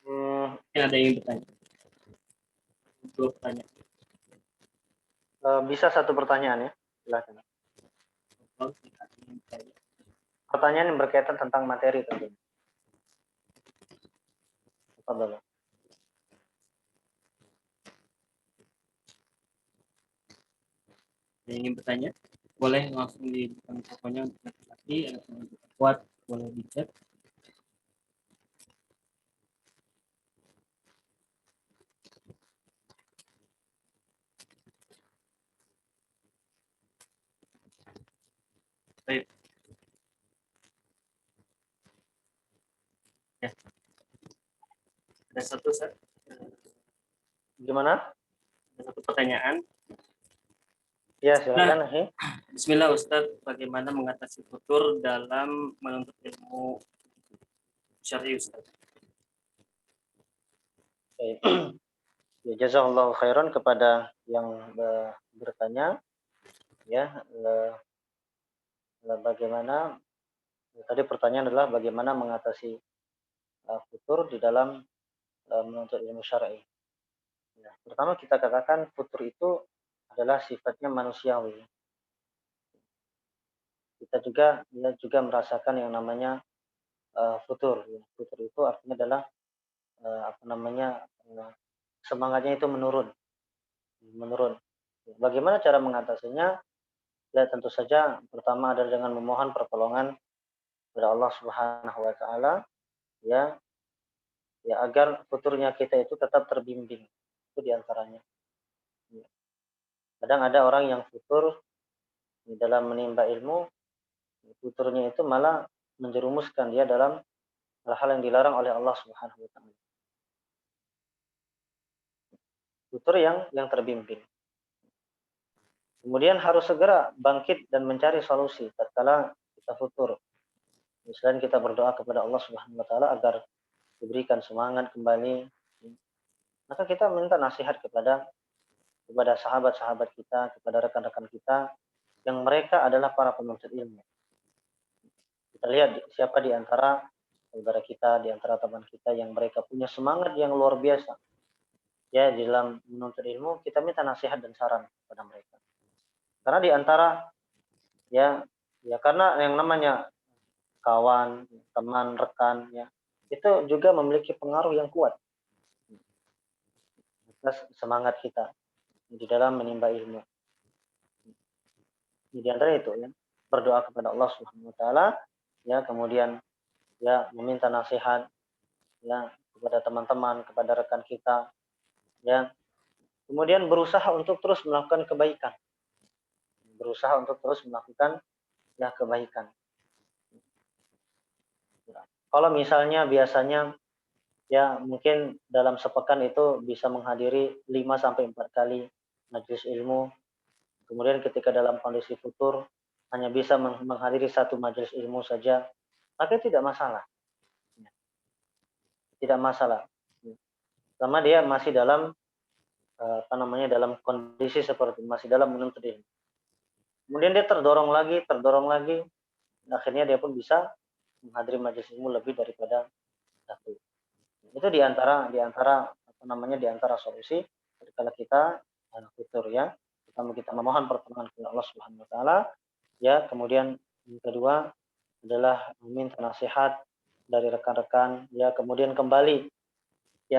Mungkin ada yang bertanya. Dua pertanyaan. Bisa satu pertanyaan ya, silakan. Pertanyaan yang berkaitan tentang materi tentunya. Fadhal. Yang ingin bertanya, boleh langsung di mikrofonnya untuk laki-laki atau untuk kuat, boleh di chat. Baik. Ya. Ada satu, Ustaz. Gimana? Ada satu pertanyaan. Ya, silakan. Bismillah Ustaz, bagaimana mengatasi futur dalam menuntut ilmu syar'i Ustaz? Baik. Ya, jazakallahu khairan kepada yang bertanya. Ya, bagaimana tadi pertanyaan adalah bagaimana mengatasi futur di dalam menuntut ilmu syar'i. Ya, pertama kita katakan futur itu adalah sifatnya manusiawi. Kita juga merasakan yang namanya futur. Futur itu artinya adalah semangatnya itu menurun. Bagaimana cara mengatasinya? Ya tentu saja pertama adalah dengan memohon pertolongan kepada Allah Subhanahu wa taala ya agar futurnya kita itu tetap terbimbing. Itu diantaranya. Kadang ada orang yang futur di dalam menimba ilmu, futurnya itu malah menjerumuskan dia dalam hal-hal yang dilarang oleh Allah Subhanahu wa taala. Futur yang terbimbing. Kemudian harus segera bangkit dan mencari solusi tatkala kita futur. Selain kita berdoa kepada Allah Subhanahu wa taala agar diberikan semangat kembali, maka kita minta nasihat kepada sahabat-sahabat kita, kepada rekan-rekan kita yang mereka adalah para penuntut ilmu. Kita lihat siapa di antara saudara kita, di antara teman kita yang mereka punya semangat yang luar biasa. Ya, di dalam menuntut ilmu, kita minta nasihat dan saran kepada mereka. Karena di antara ya karena yang namanya kawan, teman, rekan ya, itu juga memiliki pengaruh yang kuat atas semangat kita di dalam menimba ilmu. Di antara itu ya, berdoa kepada Allah Subhanahu wa taala ya, kemudian ya meminta nasihat ya kepada teman-teman, kepada rekan kita ya. Kemudian berusaha untuk terus melakukan kebaikan. Berusaha untuk terus melakukan ya kebaikan. Kalau misalnya biasanya ya mungkin dalam sepekan itu bisa menghadiri 5 sampai 4 kali majelis ilmu. Kemudian ketika dalam kondisi futur hanya bisa menghadiri 1 majelis ilmu saja, maka tidak masalah. Tidak masalah. Selama dia masih dalam dalam kondisi seperti masih dalam menuntut ilmu. Kemudian dia terdorong lagi, dan akhirnya dia pun bisa menghadiri majelis ilmu lebih daripada satu. Itu di antara solusi kalau kita futur ya. Kita memohon pertolongan kepada Allah Subhanahu wa taala ya, kemudian yang kedua adalah meminta nasihat dari rekan-rekan ya, kemudian kembali di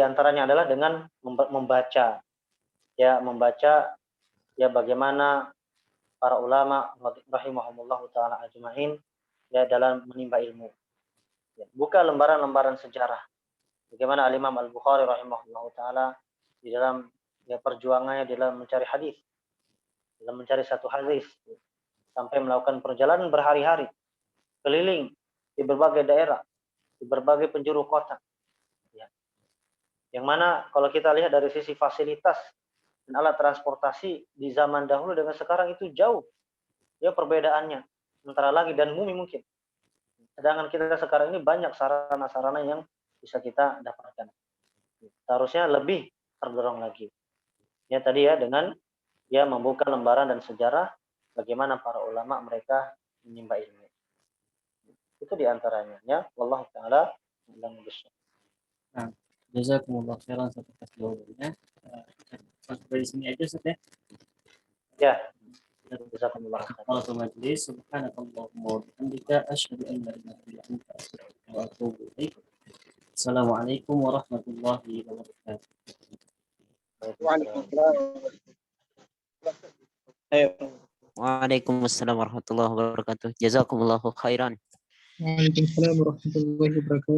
antaranya adalah dengan membaca ya bagaimana para ulama rahimahumullah taala ajmain ya dalam menimba ilmu. Ya, buka lembaran-lembaran sejarah. Bagaimana Al-Imam Al-Bukhari rahimahullah taala di dalam ya perjuangannya dalam mencari hadis, dalam mencari satu hadis sampai melakukan perjalanan berhari-hari keliling di berbagai daerah, di berbagai penjuru kota. Ya. Yang mana kalau kita lihat dari sisi fasilitas dan alat transportasi di zaman dahulu dengan sekarang itu jauh ya perbedaannya antara langit dan bumi mungkin. Sedangkan kita sekarang ini banyak sarana-sarana yang bisa kita dapatkan. Seharusnya lebih terdorong lagi. Ya tadi ya dengan ya membuka lembaran dan sejarah bagaimana para ulama mereka menimba ilmu. Itu diantaranya ya. Wallahu taala a'lam bishawab. Nah, jazakumullah khairan atas jawabannya. Sampai di sini aja Ustaz ya. Ya. Jazakumullah khairan. Kalau majelis subhanakallahumma wa bihamdika asyhadu an la ilaha illa anta astaghfiruka wa atubu ilaik. Wassalamualaikum warahmatullahi wabarakatuh. Waalaikumsalam. Waalaikumsalam warahmatullahi wabarakatuh. Jazakumullahu khairan. Waalaikumsalam warahmatullahi wabarakatuh.